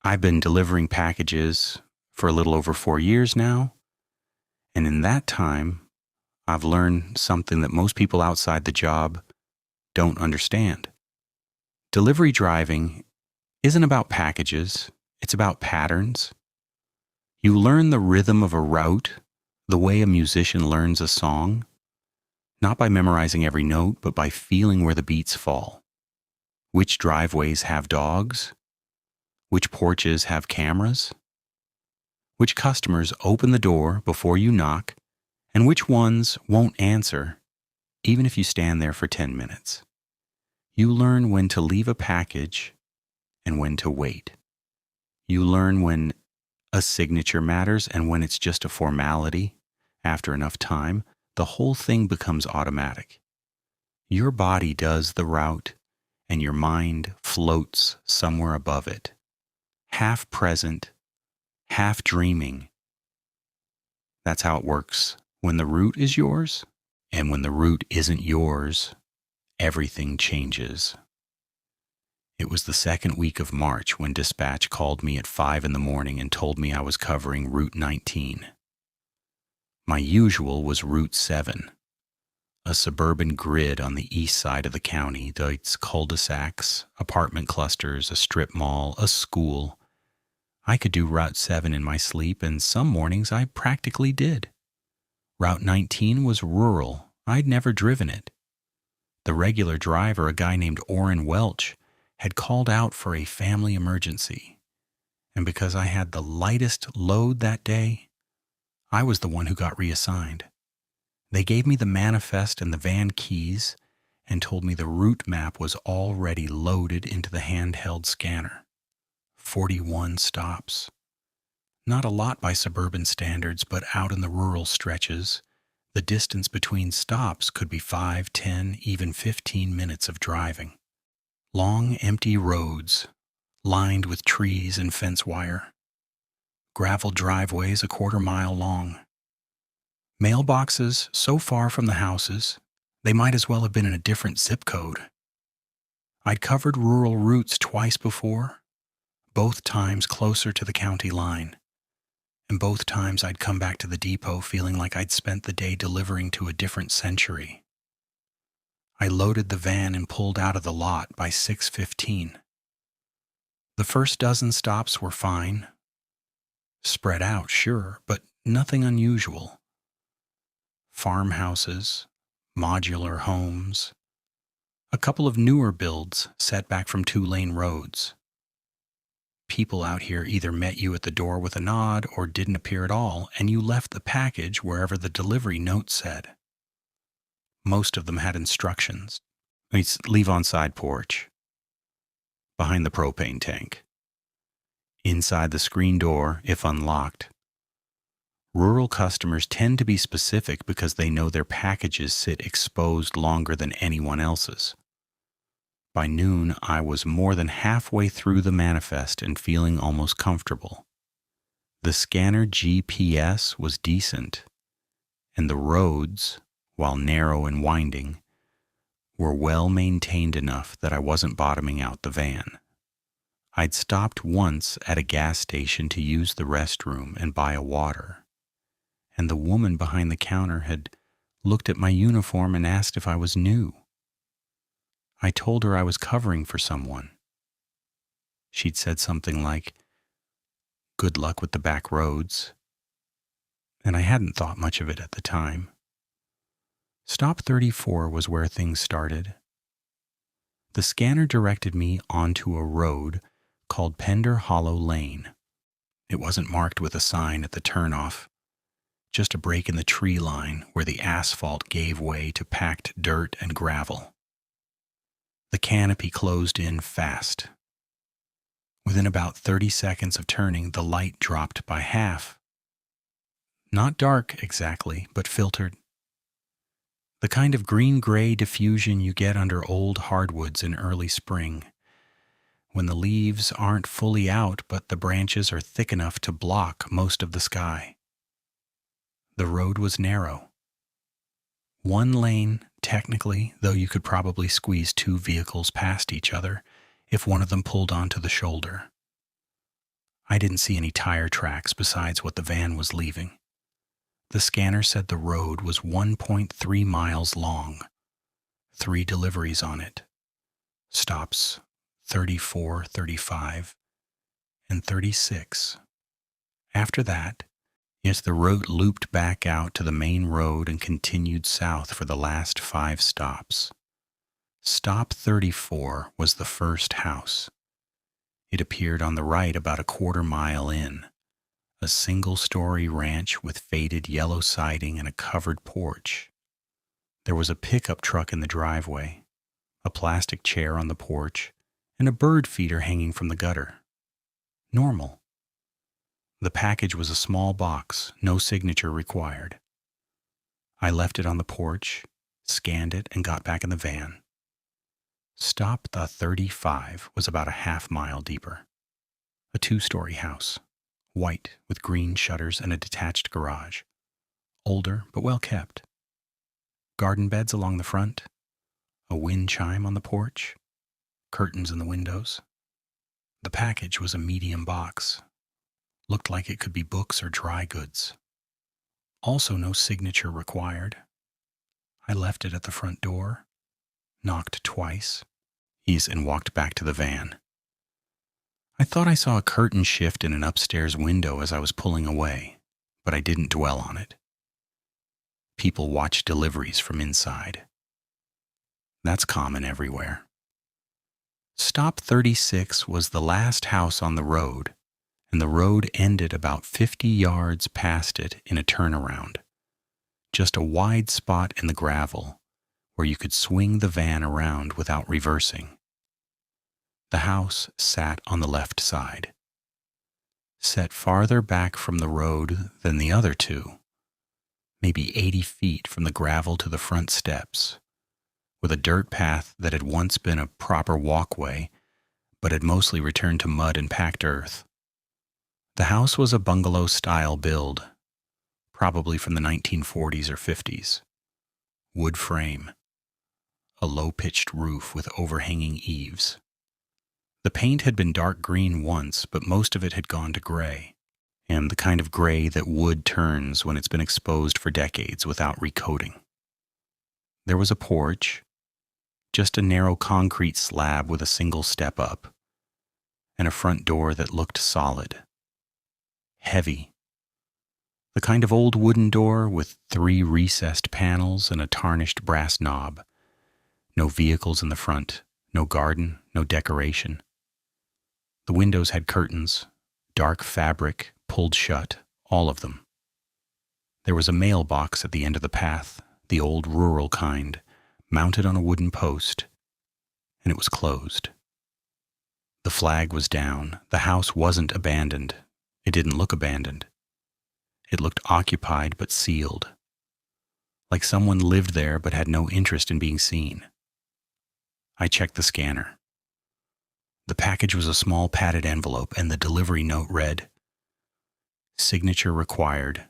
I've been delivering packages for a little over 4 years now, and in that time, I've learned something that most people outside the job don't understand. Delivery driving isn't about packages, it's about patterns. You learn the rhythm of a route the way a musician learns a song, not by memorizing every note, but by feeling where the beats fall. Which driveways have dogs? Which porches have cameras? Which customers open the door before you knock, and which ones won't answer, even if you stand there for 10 minutes. You learn when to leave a package and when to wait. You learn when a signature matters and when it's just a formality. After enough time, the whole thing becomes automatic. Your body does the route, and your mind floats somewhere above it, half present, half dreaming. That's how it works when the route is yours, and when the route isn't yours, everything changes. It was the second week of March when dispatch called me at 5 in the morning and told me I was covering Route 19. My usual was Route 7, a suburban grid on the east side of the county, its cul-de-sacs, apartment clusters, a strip mall, a school. I could do Route 7 in my sleep, and some mornings I practically did. Route 19 was rural. I'd never driven it. The regular driver, a guy named Orrin Welch, had called out for a family emergency, and because I had the lightest load that day, I was the one who got reassigned. They gave me the manifest and the van keys and told me the route map was already loaded into the handheld scanner. 41 stops. Not a lot by suburban standards, but out in the rural stretches, the distance between stops could be 5, 10, even 15 minutes of driving. Long, empty roads, lined with trees and fence wire. Gravel driveways a quarter-mile long. Mailboxes so far from the houses, they might as well have been in a different zip code. I'd covered rural routes twice before, both times closer to the county line, and both times I'd come back to the depot feeling like I'd spent the day delivering to a different century. I loaded the van and pulled out of the lot by 6:15. The first dozen stops were fine. Spread out, sure, but nothing unusual. Farmhouses, modular homes, a couple of newer builds set back from 2-lane roads. People out here either met you at the door with a nod or didn't appear at all, and you left the package wherever the delivery note said. Most of them had instructions. Leave on side porch, behind the propane tank, inside the screen door if unlocked. Rural customers tend to be specific because they know their packages sit exposed longer than anyone else's. By noon, I was more than halfway through the manifest and feeling almost comfortable. The scanner GPS was decent, and the roads, while narrow and winding, were well maintained enough that I wasn't bottoming out the van. I'd stopped once at a gas station to use the restroom and buy a water, and the woman behind the counter had looked at my uniform and asked if I was new. I told her I was covering for someone. She'd said something like, "Good luck with the back roads," and I hadn't thought much of it at the time. Stop 34 was where things started. The scanner directed me onto a road called Pender Hollow Lane. It wasn't marked with a sign at the turnoff, just a break in the tree line where the asphalt gave way to packed dirt and gravel. The canopy closed in fast. Within about 30 seconds of turning, the light dropped by half. Not dark exactly, but filtered. The kind of green-gray diffusion you get under old hardwoods in early spring, when the leaves aren't fully out but the branches are thick enough to block most of the sky. The road was narrow. One lane, technically, though you could probably squeeze 2 vehicles past each other if one of them pulled onto the shoulder. I didn't see any tire tracks besides what the van was leaving. The scanner said the road was 1.3 miles long, 3 deliveries on it, stops 34, 35, and 36. After that, yes, the road looped back out to the main road and continued south for the last 5 stops. Stop 34 was the first house. It appeared on the right about a quarter mile in, a single-story ranch with faded yellow siding and a covered porch. There was a pickup truck in the driveway, a plastic chair on the porch, and a bird feeder hanging from the gutter. Normal. The package was a small box, no signature required. I left it on the porch, scanned it, and got back in the van. Stop the 35 was about a half-mile deeper. A 2-story house, white with green shutters and a detached garage. Older but well kept. Garden beds along the front, a wind chime on the porch, curtains in the windows. The package was a medium box. Looked like it could be books or dry goods. Also no signature required. I left it at the front door, knocked twice, and walked back to the van. I thought I saw a curtain shift in an upstairs window as I was pulling away, but I didn't dwell on it. People watch deliveries from inside. That's common everywhere. Stop 36 was the last house on the road, and the road ended about 50 yards past it in a turnaround. Just a wide spot in the gravel where you could swing the van around without reversing. The house sat on the left side, set farther back from the road than the other two, maybe 80 feet from the gravel to the front steps, with a dirt path that had once been a proper walkway, but had mostly returned to mud and packed earth. The house was a bungalow-style build, probably from the 1940s or 50s. Wood frame, a low-pitched roof with overhanging eaves. The paint had been dark green once, but most of it had gone to gray, and the kind of gray that wood turns when it's been exposed for decades without recoating. There was a porch, just a narrow concrete slab with a single step up, and a front door that looked solid. Heavy. The kind of old wooden door with 3 recessed panels and a tarnished brass knob. No vehicles in the front, no garden, no decoration. The windows had curtains, dark fabric, pulled shut, all of them. There was a mailbox at the end of the path, the old rural kind, mounted on a wooden post, and it was closed. The flag was down. The house wasn't abandoned. It didn't look abandoned. It looked occupied but sealed, like someone lived there but had no interest in being seen. I checked the scanner. The package was a small padded envelope, and the delivery note read, "Signature required.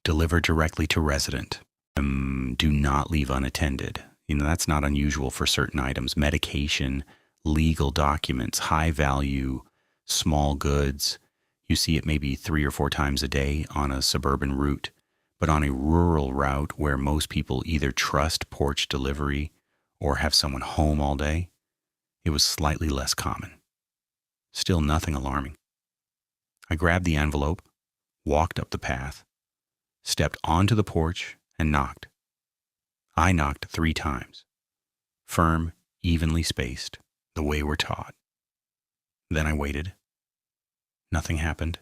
Deliver directly to resident. Do not leave unattended." That's not unusual for certain items. Medication, legal documents, high value, small goods. You see it maybe 3 or 4 times a day on a suburban route, but on a rural route where most people either trust porch delivery or have someone home all day, it was slightly less common. Still nothing alarming. I grabbed the envelope, walked up the path, stepped onto the porch, and knocked. I knocked 3 times. Firm, evenly spaced, the way we're taught. Then I waited. Nothing happened.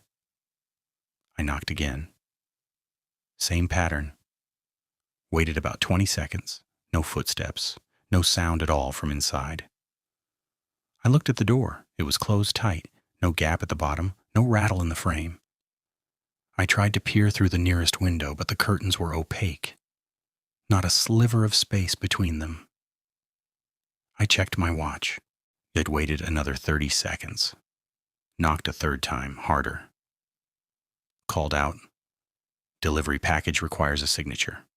I knocked again. Same pattern. Waited about 20 seconds. No footsteps. No sound at all from inside. I looked at the door. It was closed tight. No gap at the bottom. No rattle in the frame. I tried to peer through the nearest window, but the curtains were opaque. Not a sliver of space between them. I checked my watch. It waited another 30 seconds. Knocked a 3rd time, harder. Called out, "Delivery package requires a signature."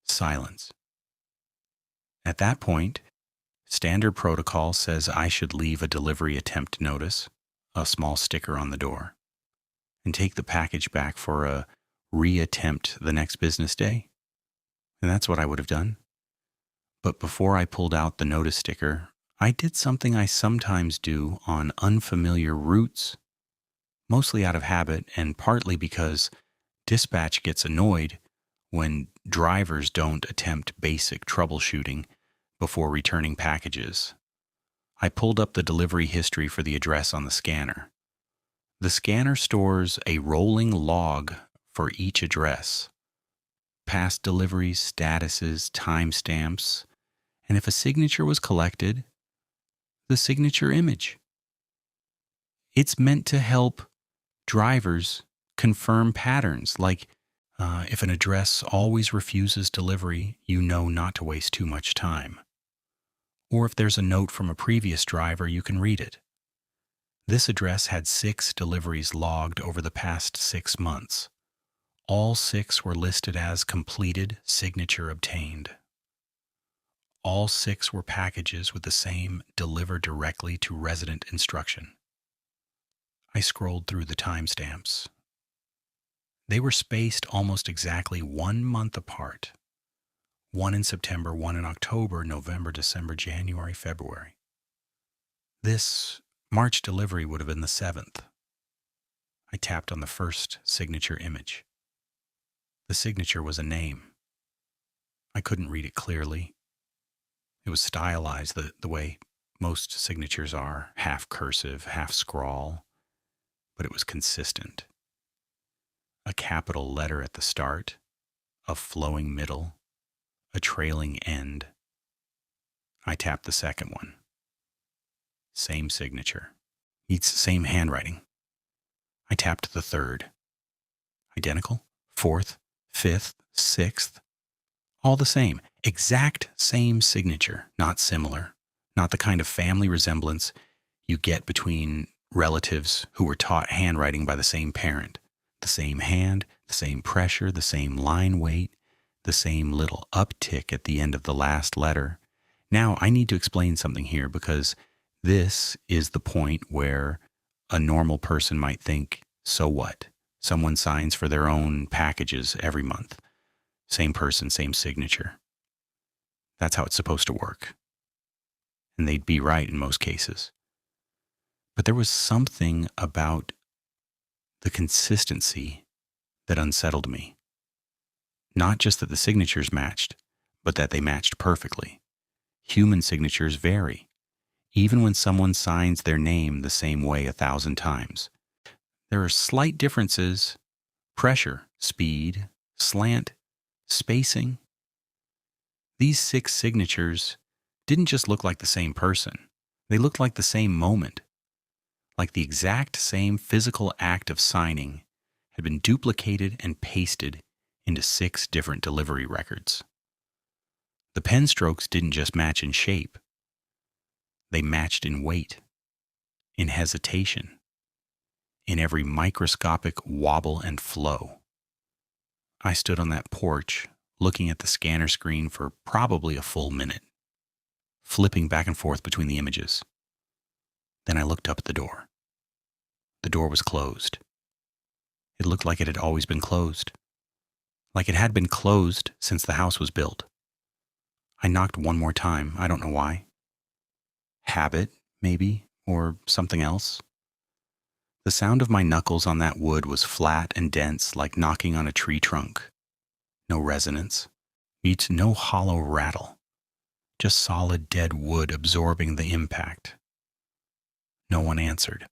Silence. At that point, standard protocol says I should leave a delivery attempt notice, a small sticker on the door, and take the package back for a reattempt the next business day. And that's what I would have done. But before I pulled out the notice sticker, I did something I sometimes do on unfamiliar routes, mostly out of habit and partly because dispatch gets annoyed when drivers don't attempt basic troubleshooting before returning packages. I pulled up the delivery history for the address on the scanner. The scanner stores a rolling log for each address, past deliveries, statuses, timestamps, and if a signature was collected, the signature image. It's meant to help drivers confirm patterns, like if an address always refuses delivery, you know not to waste too much time. Or if there's a note from a previous driver, you can read it. This address had 6 deliveries logged over the past 6 months. All 6 were listed as completed, signature obtained. All 6 were packages with the same deliver directly to resident instruction. I scrolled through the timestamps. They were spaced almost exactly 1 month apart. 1 in September, 1 in October, November, December, January, February. This March delivery would have been the 7th. I tapped on the first signature image. The signature was a name. I couldn't read it clearly. It was stylized the way most signatures are, half cursive, half scrawl, but it was consistent. A capital letter at the start, a flowing middle, a trailing end. I tapped the second one. Same signature. It's same handwriting. I tapped the third. Identical. Fourth, fifth, sixth. All the same. Exact same signature. Not similar. Not the kind of family resemblance you get between relatives who were taught handwriting by the same parent. The same hand, the same pressure, the same line weight, the same little uptick at the end of the last letter. Now, I need to explain something here because this is the point where a normal person might think, so what? Someone signs for their own packages every month. Same person, same signature. That's how it's supposed to work. And they'd be right in most cases. But there was something about the consistency that unsettled me. Not just that the signatures matched, but that they matched perfectly. Human signatures vary, even when someone signs their name the same way 1,000 times. There are slight differences: pressure, speed, slant, spacing. These 6 signatures didn't just look like the same person. They looked like the same moment. Like the exact same physical act of signing had been duplicated and pasted into 6 different delivery records. The pen strokes didn't just match in shape. They matched in weight, in hesitation, in every microscopic wobble and flow. I stood on that porch, looking at the scanner screen for probably a full minute, flipping back and forth between the images. Then I looked up at the door. The door was closed. It looked like it had always been closed. Like it had been closed since the house was built. I knocked one more time. I don't know why. Habit, maybe, or something else. The sound of my knuckles on that wood was flat and dense, like knocking on a tree trunk. No resonance. No hollow rattle. Just solid dead wood absorbing the impact. No one answered.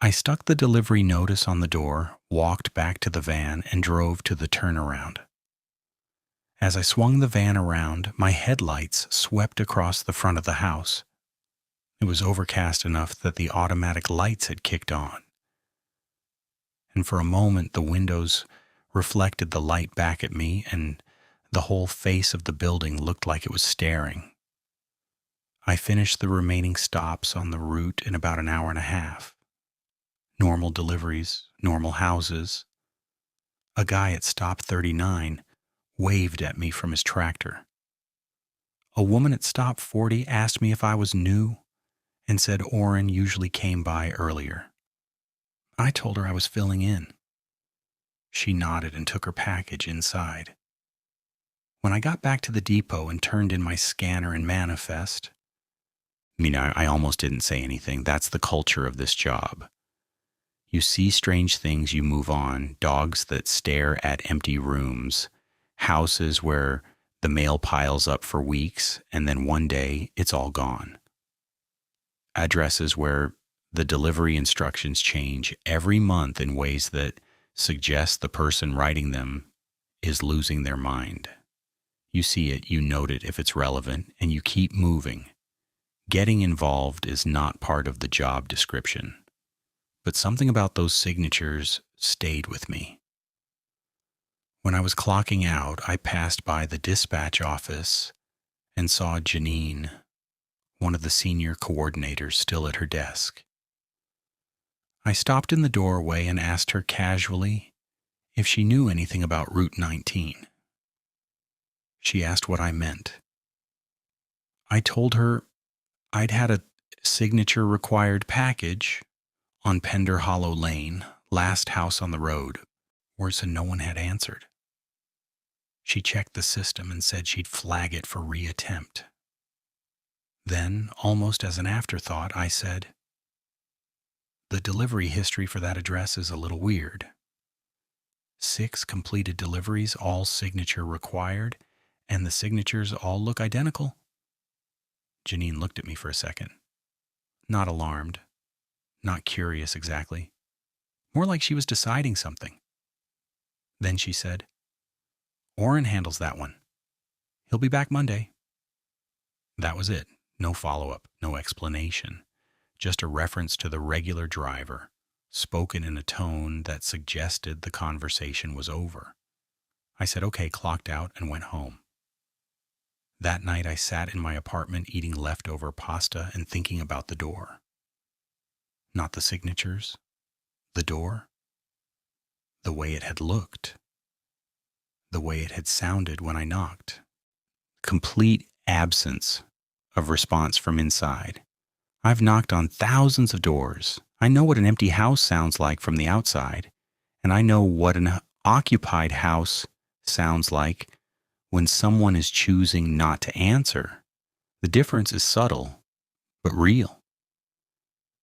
I stuck the delivery notice on the door, walked back to the van, and drove to the turnaround. As I swung the van around, my headlights swept across the front of the house. It was overcast enough that the automatic lights had kicked on. And for a moment, the windows reflected the light back at me, and the whole face of the building looked like it was staring. I finished the remaining stops on the route in about an hour and a half. Normal deliveries, normal houses. A guy at stop 39 waved at me from his tractor. A woman at stop 40 asked me if I was new, and said Orrin usually came by earlier. I told her I was filling in. She nodded and took her package inside. When I got back to the depot and turned in my scanner and manifest, I almost didn't say anything. That's the culture of this job. You see strange things, you move on. Dogs that stare at empty rooms. Houses where the mail piles up for weeks and then one day it's all gone. Addresses where the delivery instructions change every month in ways that suggest the person writing them is losing their mind. You see it, you note it if it's relevant, and you keep moving. Getting involved is not part of the job description, but something about those signatures stayed with me. When I was clocking out, I passed by the dispatch office and saw Janine, one of the senior coordinators, still at her desk. I stopped in the doorway and asked her casually if she knew anything about Route 19. She asked what I meant. I told her I'd had a signature-required package on Pender Hollow Lane, last house on the road. Worse than no one had answered. She checked the system and said she'd flag it for reattempt. Then, almost as an afterthought, I said, "The delivery history for that address is a little weird. 6 completed deliveries, all signature required, and the signatures all look identical." Janine looked at me for a second. Not alarmed, not curious exactly. More like she was deciding something. Then she said, "Orrin handles that one. He'll be back Monday." That was it. No follow-up, no explanation. Just a reference to the regular driver, spoken in a tone that suggested the conversation was over. I said okay, clocked out, and went home. That night I sat in my apartment eating leftover pasta and thinking about the door. Not the signatures, the door, the way it had looked, the way it had sounded when I knocked. Complete absence of response from inside. I've knocked on thousands of doors. I know what an empty house sounds like from the outside, and I know what an occupied house sounds like when someone is choosing not to answer. The difference is subtle, but real.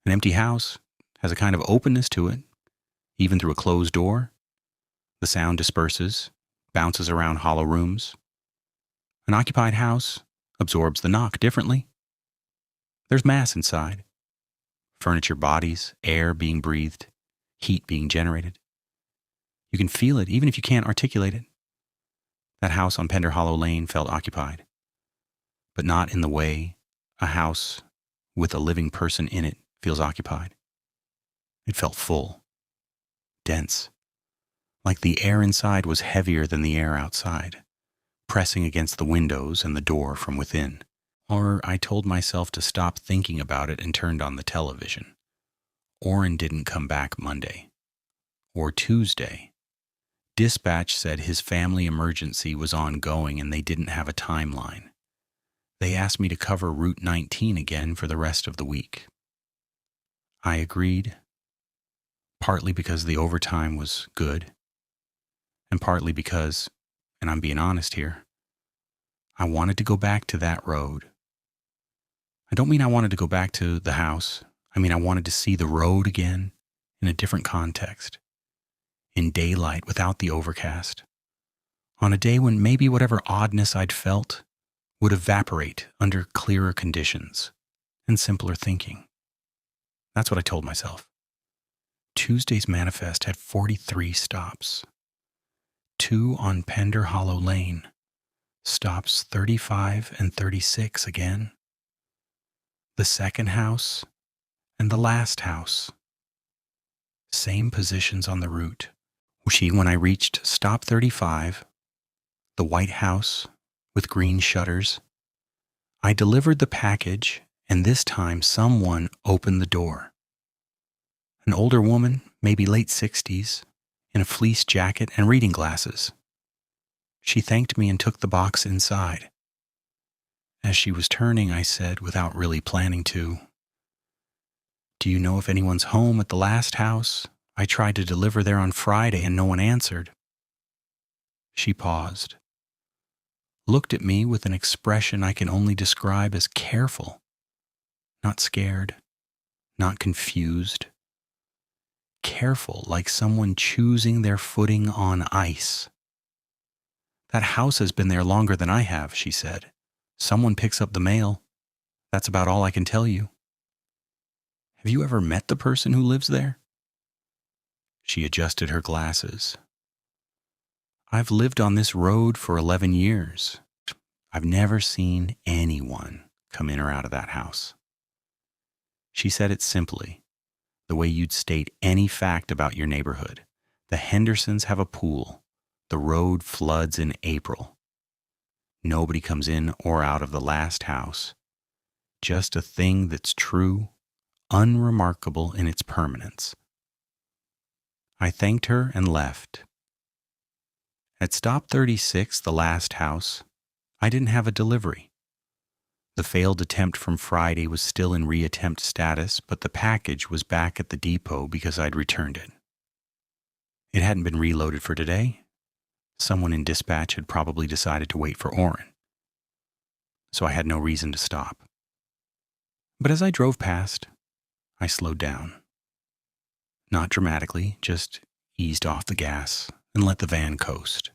An empty house has a kind of openness to it, even through a closed door. The sound disperses, bounces around hollow rooms. An occupied house absorbs the knock differently. There's mass inside. Furniture, bodies, air being breathed, heat being generated. You can feel it even if you can't articulate it. That house on Pender Hollow Lane felt occupied, but not in the way a house with a living person in it feels occupied. It felt full, dense, like the air inside was heavier than the air outside, pressing against the windows and the door from within. Or I told myself to stop thinking about it and turned on the television. Orrin didn't come back Monday. Or Tuesday. Dispatch said his family emergency was ongoing and they didn't have a timeline. They asked me to cover Route 19 again for the rest of the week. I agreed, partly because the overtime was good, and partly because, and I'm being honest here, I wanted to go back to that road. I don't mean I wanted to go back to the house. I mean I wanted to see the road again in a different context. In daylight without the overcast. On a day when maybe whatever oddness I'd felt would evaporate under clearer conditions and simpler thinking. That's what I told myself. Tuesday's manifest had 43 stops. 2 on Pender Hollow Lane. Stops 35 and 36 again. The second house and the last house. Same positions on the route. When I reached stop 35, the white house with green shutters, I delivered the package, and this time someone opened the door. An older woman, maybe late 60s, in a fleece jacket and reading glasses. She thanked me and took the box inside. As she was turning, I said, without really planning to, Do you know if anyone's home at the last house? I tried to deliver there on Friday and no one answered." She paused, looked at me with an expression I can only describe as careful, not scared, not confused. Careful, like someone choosing their footing on ice. "That house has been there longer than I have," she said. "Someone picks up the mail. That's about all I can tell you." "Have you ever met the person who lives there?" She adjusted her glasses. "I've lived on this road for 11 years. I've never seen anyone come in or out of that house." She said it simply, the way you'd state any fact about your neighborhood. "The Hendersons have a pool. The road floods in April. Nobody comes in or out of the last house. Just a thing that's true, unremarkable in its permanence." I thanked her and left. At stop 36, the last house, I didn't have a delivery. The failed attempt from Friday was still in reattempt status, but the package was back at the depot because I'd returned it. It hadn't been reloaded for today. Someone in dispatch had probably decided to wait for Orrin, so I had no reason to stop. But as I drove past, I slowed down. Not dramatically, just eased off the gas and let the van coast.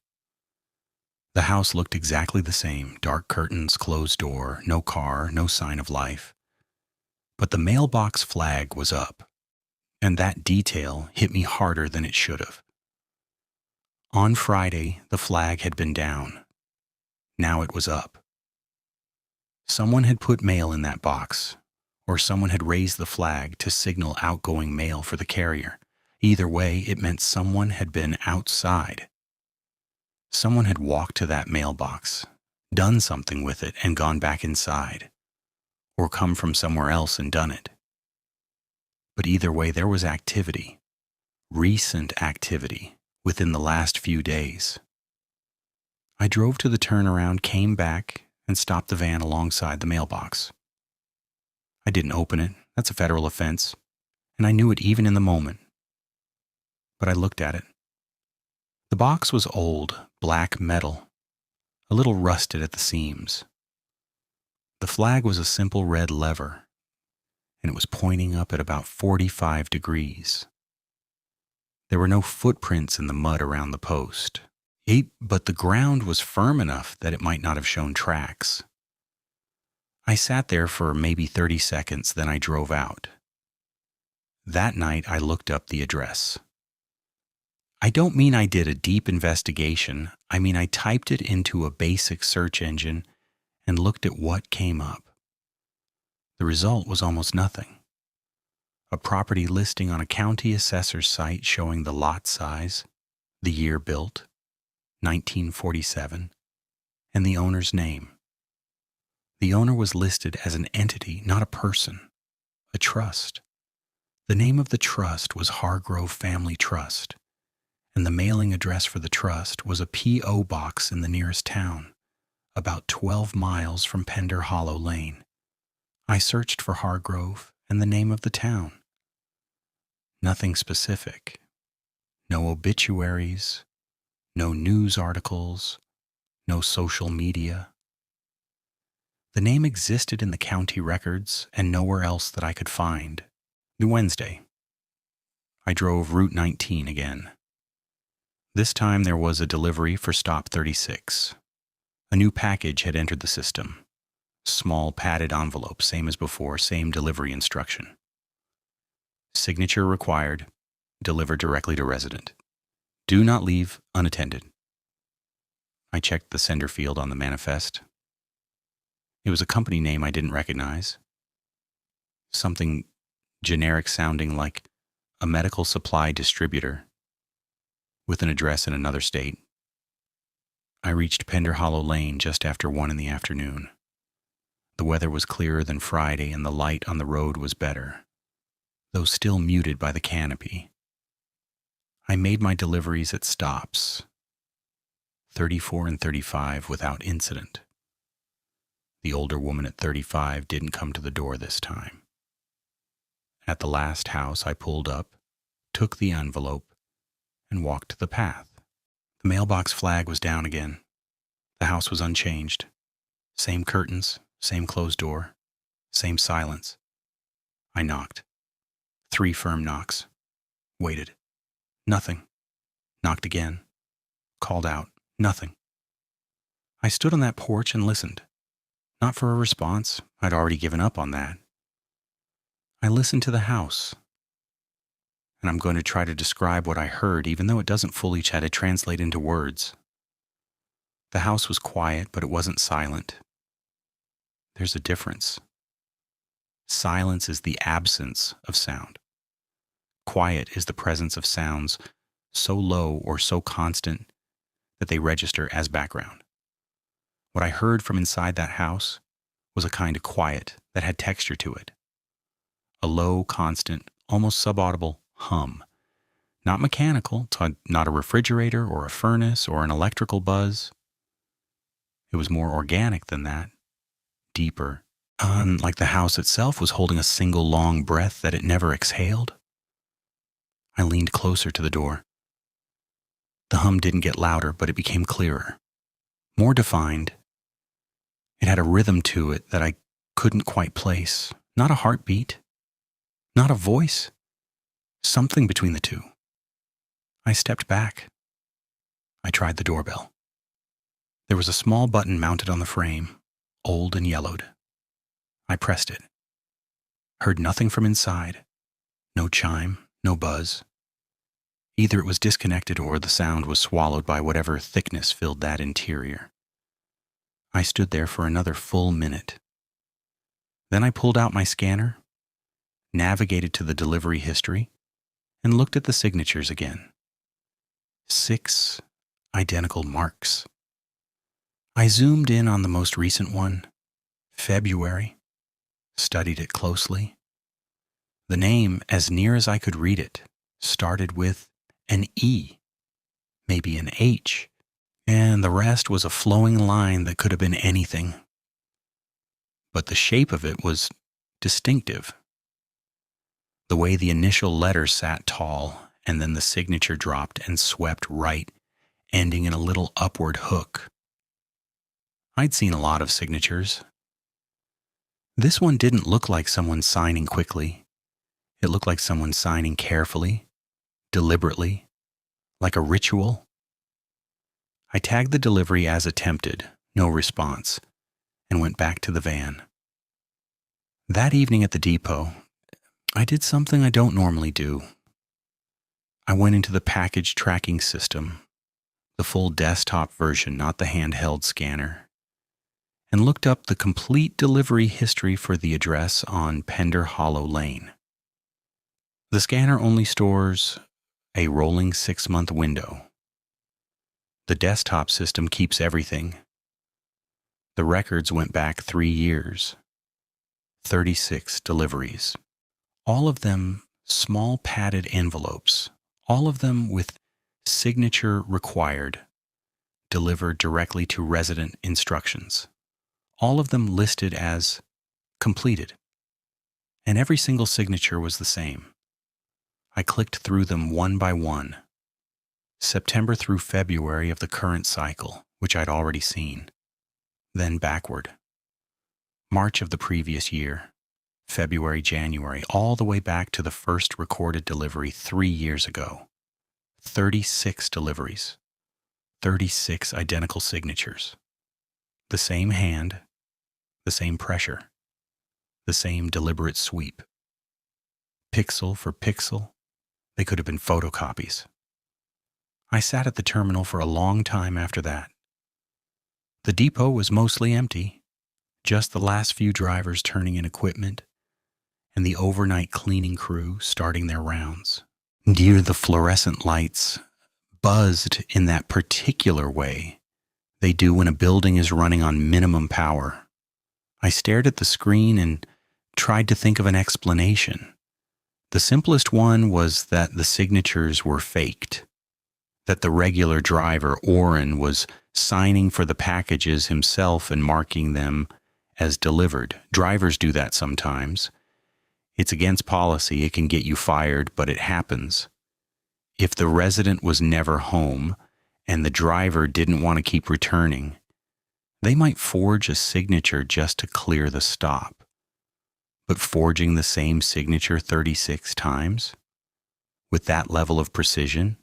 The house looked exactly the same: dark curtains, closed door, no car, no sign of life. But the mailbox flag was up, and that detail hit me harder than it should have. On Friday, the flag had been down. Now it was up. Someone had put mail in that box, or someone had raised the flag to signal outgoing mail for the carrier. Either way, it meant someone had been outside. Someone had walked to that mailbox, done something with it and gone back inside, or come from somewhere else and done it. But either way, there was activity, recent activity, within the last few days. I drove to the turnaround, came back, and stopped the van alongside the mailbox. I didn't open it. That's a federal offense, and I knew it even in the moment. But I looked at it. The box was old, black metal, a little rusted at the seams. The flag was a simple red lever, and it was pointing up at about 45 degrees. There were no footprints in the mud around the post, but the ground was firm enough that it might not have shown tracks. I sat there for maybe 30 seconds, then I drove out. That night, I looked up the address. I don't mean I did a deep investigation. I mean I typed it into a basic search engine and looked at what came up. The result was almost nothing. A property listing on a county assessor's site showing the lot size, the year built, 1947, and the owner's name. The owner was listed as an entity, not a person, a trust. The name of the trust was Hargrove Family Trust, and the mailing address for the trust was a P.O. box in the nearest town, about 12 miles from Pender Hollow Lane. I searched for Hargrove and the name of the town. Nothing specific. No obituaries, no news articles, no social media. The name existed in the county records and nowhere else that I could find. Wednesday, I drove Route 19 again. This time there was a delivery for stop 36. A new package had entered the system. Small padded envelope, same as before, same delivery instruction. Signature required. Deliver directly to resident. Do not leave unattended. I checked the sender field on the manifest. It was a company name I didn't recognize. Something generic sounding like a medical supply distributor with an address in another state. I reached Pender Hollow Lane just after 1 in the afternoon. The weather was clearer than Friday and the light on the road was better, though still muted by the canopy. I made my deliveries at stops, 34 and 35, without incident. The older woman at 35 didn't come to the door this time. At the last house I pulled up, took the envelope, and walked to the path. The mailbox flag was down again. The house was unchanged. Same curtains, same closed door, same silence. I knocked. 3 firm knocks. Waited. Nothing. Knocked again. Called out. Nothing. I stood on that porch and listened. Not for a response. I'd already given up on that. I listened to the house. And I'm going to try to describe what I heard, even though it doesn't fully try to translate into words. The house was quiet, but it wasn't silent. There's a difference. Silence is the absence of sound. Quiet is the presence of sounds so low or so constant that they register as background. What I heard from inside that house was a kind of quiet that had texture to it. A low, constant, almost subaudible hum. Not mechanical, not a refrigerator or a furnace or an electrical buzz. It was more organic than that, deeper, like the house itself was holding a single long breath that it never exhaled. I leaned closer to the door. The hum didn't get louder, but it became clearer, more defined. It had a rhythm to it that I couldn't quite place. Not a heartbeat, not a voice, something between the two. I stepped back. I tried the doorbell. There was a small button mounted on the frame, old and yellowed. I pressed it. Heard nothing from inside. No chime, no buzz. Either it was disconnected or the sound was swallowed by whatever thickness filled that interior. I stood there for another full minute. Then I pulled out my scanner, navigated to the delivery history, and looked at the signatures again. 6 identical marks. I zoomed in on the most recent one, February, studied it closely. The name, as near as I could read it, started with an E, maybe an H, and the rest was a flowing line that could have been anything. But the shape of it was distinctive. The way the initial letter sat tall, and then the signature dropped and swept right, ending in a little upward hook. I'd seen a lot of signatures. This one didn't look like someone signing quickly. It looked like someone signing carefully, deliberately, like a ritual. I tagged the delivery as attempted, no response, and went back to the van. That evening at the depot, I did something I don't normally do. I went into the package tracking system, the full desktop version, not the handheld scanner, and looked up the complete delivery history for the address on Pender Hollow Lane. The scanner only stores a rolling 6-month window. The desktop system keeps everything. The records went back 3 years, 36 deliveries, all of them small padded envelopes, all of them with signature required, delivered directly to resident instructions, all of them listed as completed, and every single signature was the same. I clicked through them one by one, September through February of the current cycle, which I'd already seen, then backward. March of the previous year, February, January, all the way back to the first recorded delivery 3 years ago. 36 deliveries, 36 identical signatures. The same hand, the same pressure, the same deliberate sweep. Pixel for pixel, they could have been photocopies. I sat at the terminal for a long time after that. The depot was mostly empty, just the last few drivers turning in equipment and the overnight cleaning crew starting their rounds. Near the fluorescent lights buzzed in that particular way they do when a building is running on minimum power. I stared at the screen and tried to think of an explanation. The simplest one was that the signatures were faked, that the regular driver, Orrin, was signing for the packages himself and marking them as delivered. Drivers do that sometimes. It's against policy. It can get you fired, but it happens. If the resident was never home and the driver didn't want to keep returning, they might forge a signature just to clear the stop. But forging the same signature 36 times? With that level of precision?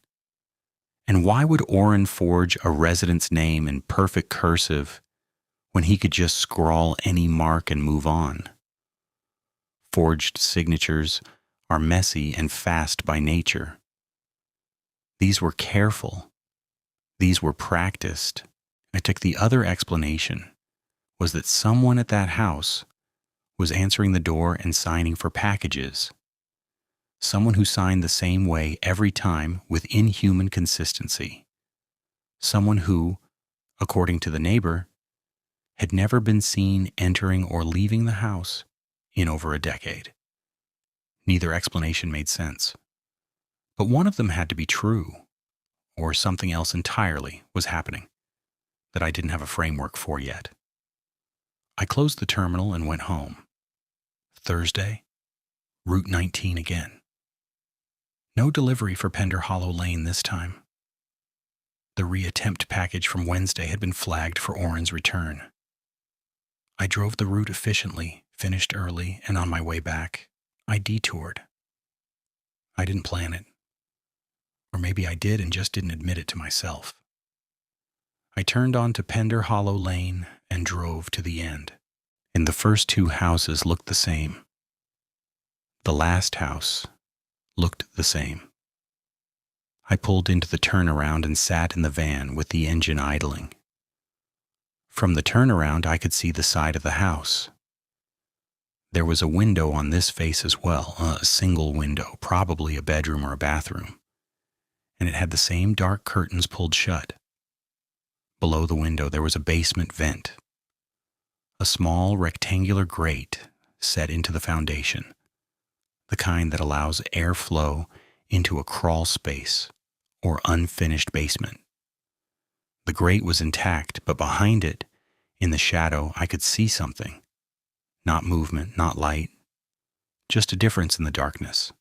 And why would Orrin forge a resident's name in perfect cursive when he could just scrawl any mark and move on? Forged signatures are messy and fast by nature. These were careful. These were practiced. I took the other explanation was that someone at that house was answering the door and signing for packages. Someone who signed the same way every time with inhuman consistency. Someone who, according to the neighbor, had never been seen entering or leaving the house in over a decade. Neither explanation made sense. But one of them had to be true, or something else entirely was happening that I didn't have a framework for yet. I closed the terminal and went home. Thursday, Route 19 again. No delivery for Pender Hollow Lane this time. The reattempt package from Wednesday had been flagged for Orrin's return. I drove the route efficiently, finished early, and on my way back, I detoured. I didn't plan it. Or maybe I did and just didn't admit it to myself. I turned onto Pender Hollow Lane and drove to the end. And the first two houses looked the same. The last house looked the same. I pulled into the turnaround and sat in the van with the engine idling. From the turnaround, I could see the side of the house. There was a window on this face as well, a single window, probably a bedroom or a bathroom, and it had the same dark curtains pulled shut. Below the window, there was a basement vent, a small rectangular grate set into the foundation, the kind that allows airflow into a crawl space or unfinished basement. The grate was intact, but behind it, in the shadow, I could see something. Not movement, not light, just a difference in the darkness.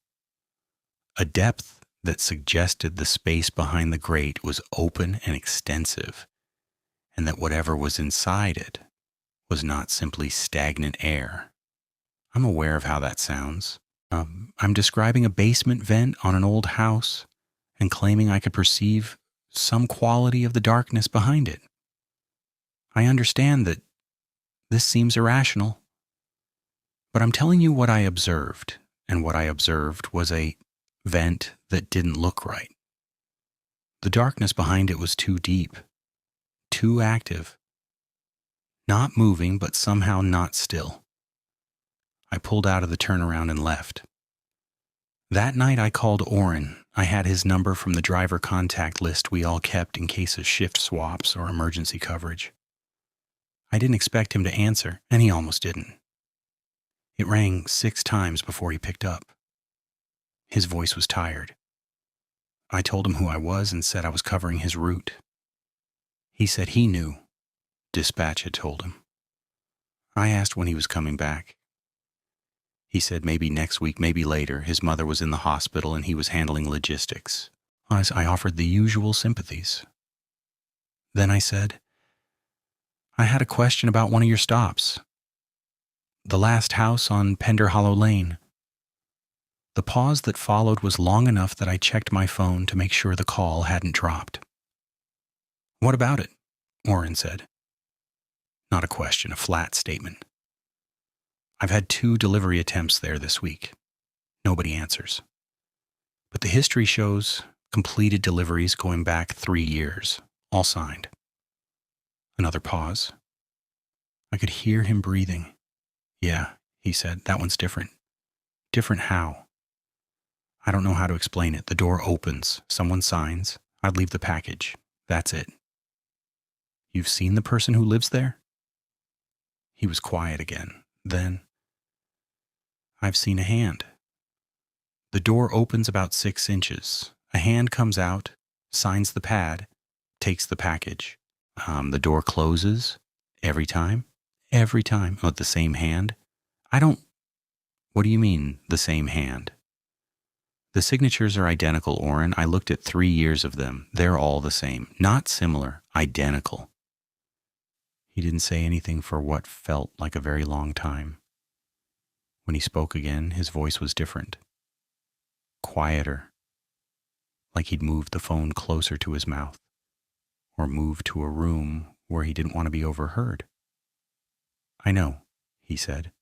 A depth that suggested the space behind the grate was open and extensive, and that whatever was inside it was not simply stagnant air. I'm aware of how that sounds. I'm describing a basement vent on an old house and claiming I could perceive some quality of the darkness behind it. I understand that this seems irrational, but I'm telling you what I observed, and what I observed was a vent that didn't look right. The darkness behind it was too deep, too active, not moving, but somehow not still. I pulled out of the turnaround and left. That night I called Orrin. I had his number from the driver contact list we all kept in case of shift swaps or emergency coverage. I didn't expect him to answer, and he almost didn't. It rang 6 times before he picked up. His voice was tired. I told him who I was and said I was covering his route. He said he knew. Dispatch had told him. I asked when he was coming back. He said maybe next week, maybe later. His mother was in the hospital and he was handling logistics. I offered the usual sympathies. Then I said, I had a question about one of your stops. The last house on Pender Hollow Lane. The pause that followed was long enough that I checked my phone to make sure the call hadn't dropped. What about it? Orrin said. Not a question, a flat statement. I've had 2 delivery attempts there this week. Nobody answers. But the history shows completed deliveries going back 3 years, all signed. Another pause. I could hear him breathing. Yeah, he said, that one's different. Different how? I don't know how to explain it. The door opens, someone signs, I'd leave the package. That's it. You've seen the person who lives there? He was quiet again. Then, I've seen a hand. The door opens about 6 inches. A hand comes out, signs the pad, takes the package. The door closes every time. Every time. Oh, the same hand. What do you mean, the same hand? The signatures are identical, Orrin. I looked at 3 years of them. They're all the same. Not similar, identical. He didn't say anything for what felt like a very long time. When he spoke again, his voice was different. Quieter. Like he'd moved the phone closer to his mouth. Or moved to a room where he didn't want to be overheard. I know, he said.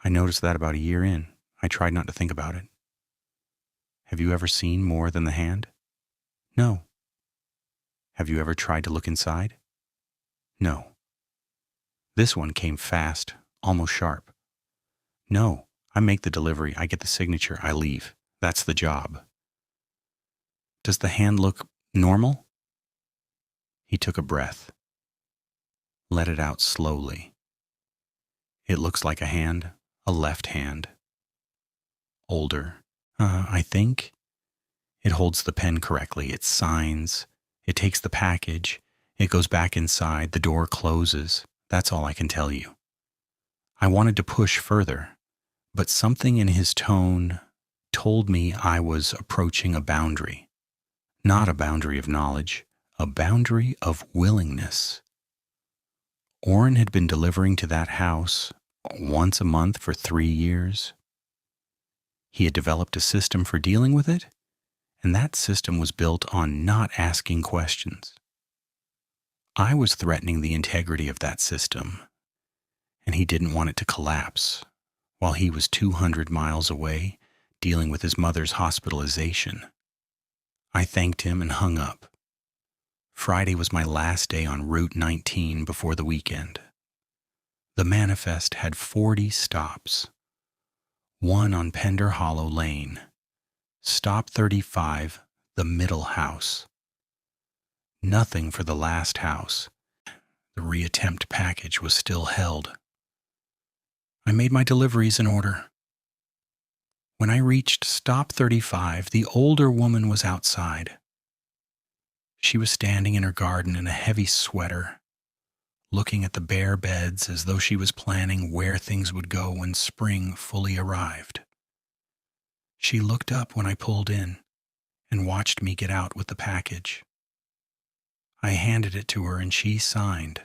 I noticed that about a year in. I tried not to think about it. Have you ever seen more than the hand? No. Have you ever tried to look inside? No. This one came fast, almost sharp. No, I make the delivery, I get the signature, I leave. That's the job. Does the hand look normal? He took a breath. Let it out slowly. It looks like a hand, a left hand. Older. I think. It holds the pen correctly. It signs. It takes the package. It goes back inside. The door closes. That's all I can tell you. I wanted to push further, but something in his tone told me I was approaching a boundary. Not a boundary of knowledge, a boundary of willingness. Orrin had been delivering to that house once a month for 3 years. He had developed a system for dealing with it, and that system was built on not asking questions. I was threatening the integrity of that system, and he didn't want it to collapse while he was 200 miles away dealing with his mother's hospitalization. I thanked him and hung up. Friday was my last day on Route 19 before the weekend. The manifest had 40 stops. One on Pender Hollow Lane. Stop 35, the middle house. Nothing for the last house. The reattempt package was still held. I made my deliveries in order. When I reached stop 35, the older woman was outside. She was standing in her garden in a heavy sweater, looking at the bare beds as though she was planning where things would go when spring fully arrived. She looked up when I pulled in and watched me get out with the package. I handed it to her and she signed.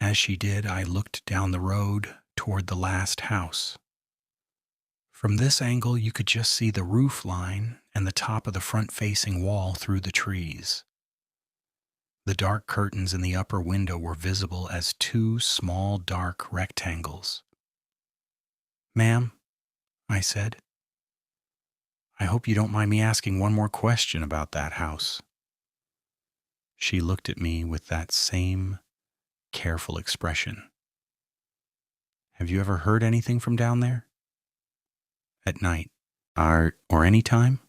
As she did, I looked down the road toward the last house. From this angle, you could just see the roof line and the top of the front-facing wall through the trees. The dark curtains in the upper window were visible as 2 small dark rectangles. "Ma'am," I said, "I hope you don't mind me asking one more question about that house." She looked at me with that same careful expression. "Have you ever heard anything from down there?" "At night. Or any time?"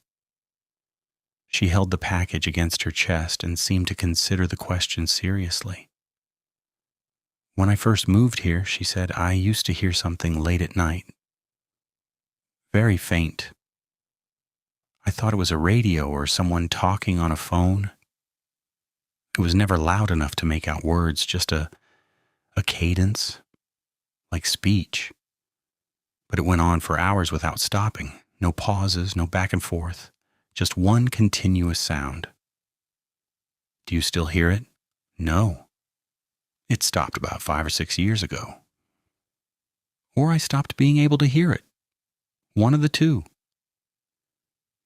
She held the package against her chest and seemed to consider the question seriously. "When I first moved here," she said, "I used to hear something late at night. Very faint. I thought it was a radio or someone talking on a phone. It was never loud enough to make out words, just a cadence, like speech. But it went on for hours without stopping. No pauses, no back and forth. Just one continuous sound." "Do you still hear it?" "No. It stopped about 5 or 6 years ago. Or I stopped being able to hear it. One of the two."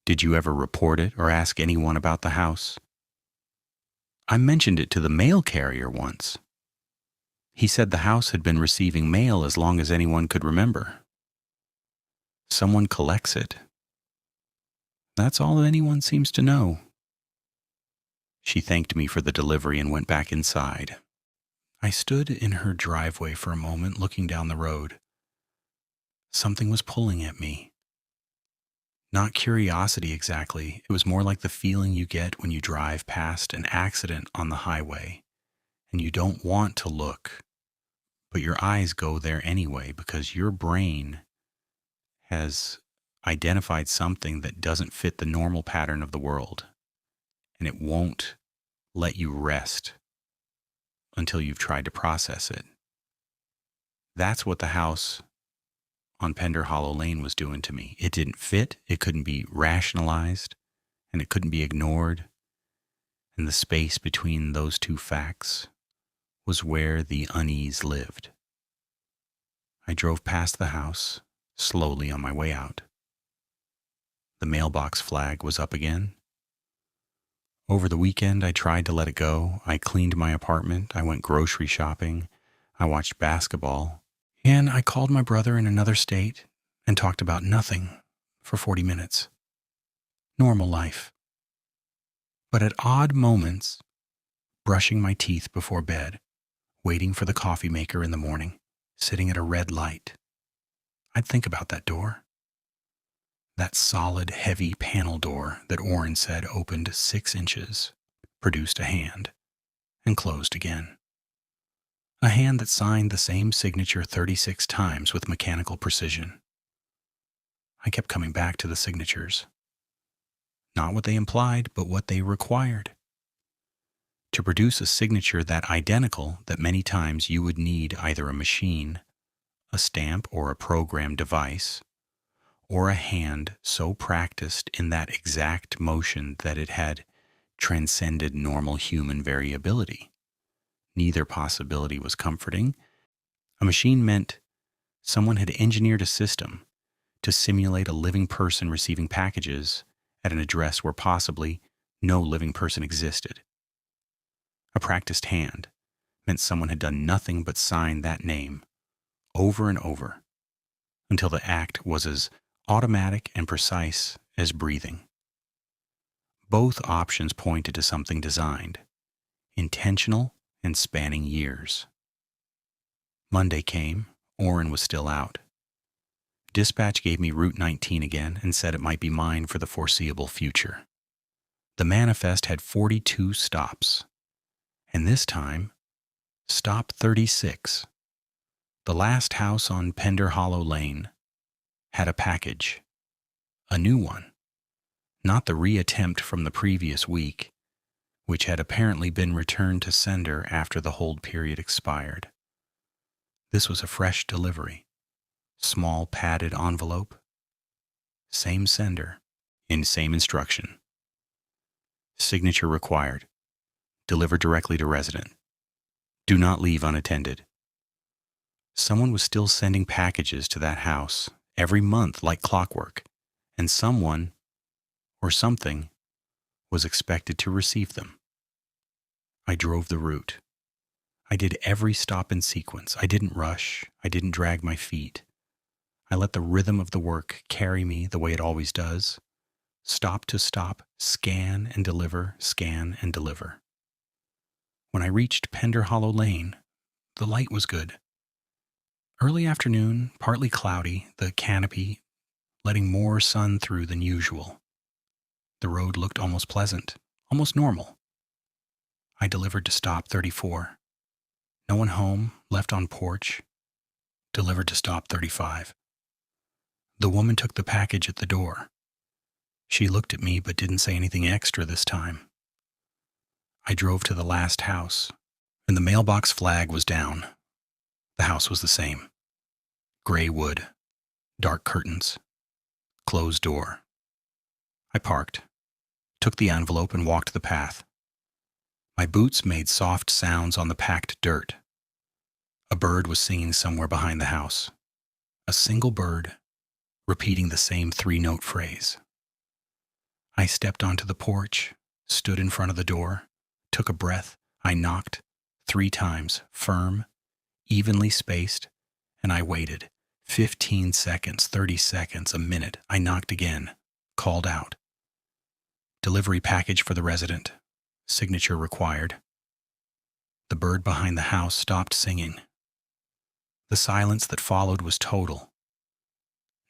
"Did you ever report it or ask anyone about the house?" "I mentioned it to the mail carrier once. He said the house had been receiving mail as long as anyone could remember. Someone collects it. That's all anyone seems to know." She thanked me for the delivery and went back inside. I stood in her driveway for a moment, looking down the road. Something was pulling at me. Not curiosity exactly. It was more like the feeling you get when you drive past an accident on the highway and you don't want to look, but your eyes go there anyway because your brain has identified something that doesn't fit the normal pattern of the world, and it won't let you rest until you've tried to process it. That's what the house on Pender Hollow Lane was doing to me. It didn't fit, it couldn't be rationalized, and it couldn't be ignored. And the space between those two facts was where the unease lived. I drove past the house, slowly on my way out. The mailbox flag was up again. Over the weekend, I tried to let it go. I cleaned my apartment, I went grocery shopping, I watched basketball, and I called my brother in another state and talked about nothing for 40 minutes. Normal life. But at odd moments, brushing my teeth before bed, waiting for the coffee maker in the morning, sitting at a red light, I'd think about that door. That solid, heavy panel door that Orrin said opened 6 inches, produced a hand, and closed again. A hand that signed the same signature 36 times with mechanical precision. I kept coming back to the signatures. Not what they implied, but what they required. To produce a signature that identical, that many times you would need either a machine, a stamp, or a program device, or a hand so practiced in that exact motion that it had transcended normal human variability. Neither possibility was comforting. A machine meant someone had engineered a system to simulate a living person receiving packages at an address where possibly no living person existed. A practiced hand meant someone had done nothing but sign that name over and over until the act was as automatic and precise as breathing. Both options pointed to something designed, intentional and spanning years. Monday came, Orrin was still out. Dispatch gave me Route 19 again and said it might be mine for the foreseeable future. The manifest had 42 stops, and this time, stop 36. The last house on Pender Hollow Lane had a package, a new one, not the reattempt from the previous week, which had apparently been returned to sender after the hold period expired. This was a fresh delivery, small padded envelope, same sender, in same instruction. Signature required. Deliver directly to resident. Do not leave unattended. Someone was still sending packages to that house every month like clockwork, and someone, or something, was expected to receive them. I drove the route. I did every stop in sequence. I didn't rush. I didn't drag my feet. I let the rhythm of the work carry me the way it always does. Stop to stop, scan and deliver, scan and deliver. When I reached Pender Hollow Lane, the light was good. Early afternoon, partly cloudy, the canopy letting more sun through than usual. The road looked almost pleasant, almost normal. I delivered to stop 34. No one home, left on porch. Delivered to stop 35. The woman took the package at the door. She looked at me but didn't say anything extra this time. I drove to the last house, and the mailbox flag was down. The house was the same. Gray wood, dark curtains, closed door. I parked, took the envelope and walked the path. My boots made soft sounds on the packed dirt. A bird was singing somewhere behind the house. A single bird, repeating the same 3-note phrase. I stepped onto the porch, stood in front of the door, took a breath. I knocked 3 times, firm, evenly spaced, and I waited. 15 seconds, 30 seconds, a minute. I knocked again, called out. Delivery package for the resident. Signature required. The bird behind the house stopped singing. The silence that followed was total.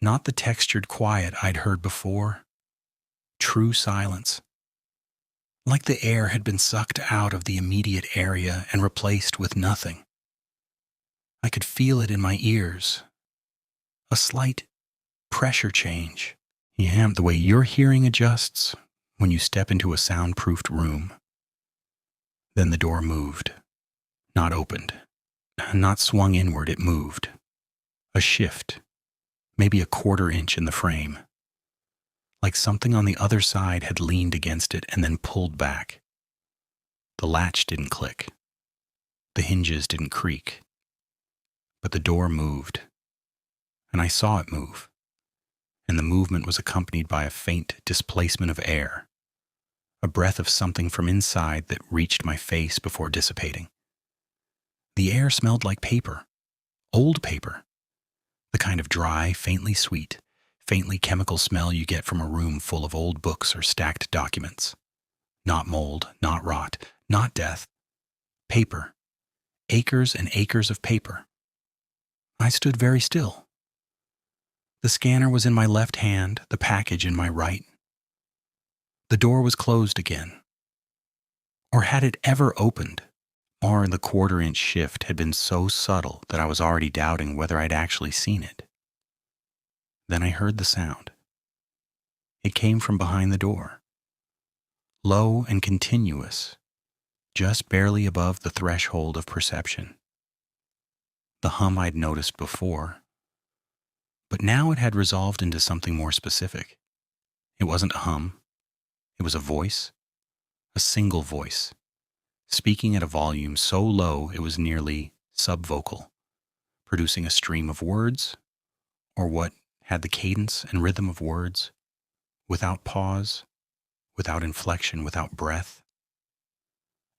Not the textured quiet I'd heard before. True silence. Like the air had been sucked out of the immediate area and replaced with nothing. I could feel it in my ears. A slight pressure change. Yeah, the way your hearing adjusts when you step into a soundproofed room. Then the door moved. Not opened. Not swung inward, it moved. A shift. maybe a quarter-inch in the frame, like something on the other side had leaned against it and then pulled back. The latch didn't click. The hinges didn't creak. But the door moved, and I saw it move, and the movement was accompanied by a faint displacement of air, a breath of something from inside that reached my face before dissipating. The air smelled like paper, old paper, the kind of dry, faintly sweet, faintly chemical smell you get from a room full of old books or stacked documents. Not mold, not rot, not death. Paper. Acres and acres of paper. I stood very still. The scanner was in my left hand, the package in my right. The door was closed again. Or had it ever opened? Or the quarter-inch shift had been so subtle that I was already doubting whether I'd actually seen it. Then I heard the sound. It came from behind the door. Low and continuous, just barely above the threshold of perception. The hum I'd noticed before, but now it had resolved into something more specific. It wasn't a hum. It was a voice, a single voice, speaking at a volume so low it was nearly subvocal, producing a stream of words, or what had the cadence and rhythm of words, without pause, without inflection, without breath.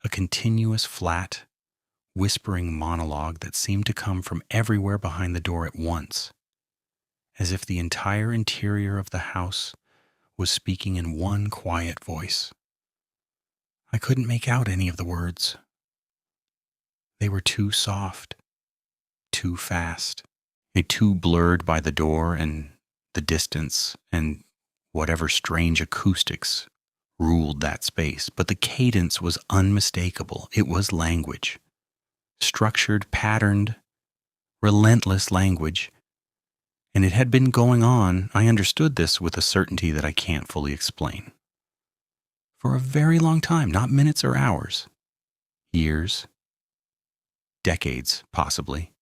A continuous, flat, whispering monologue that seemed to come from everywhere behind the door at once, as if the entire interior of the house was speaking in one quiet voice. I couldn't make out any of the words. They were too soft, too fast, too blurred by the door and the distance and whatever strange acoustics ruled that space. But the cadence was unmistakable. It was language. Structured, patterned, relentless language. And it had been going on, I understood this with a certainty that I can't fully explain. For a very long time, not minutes or hours. Years. Decades, possibly.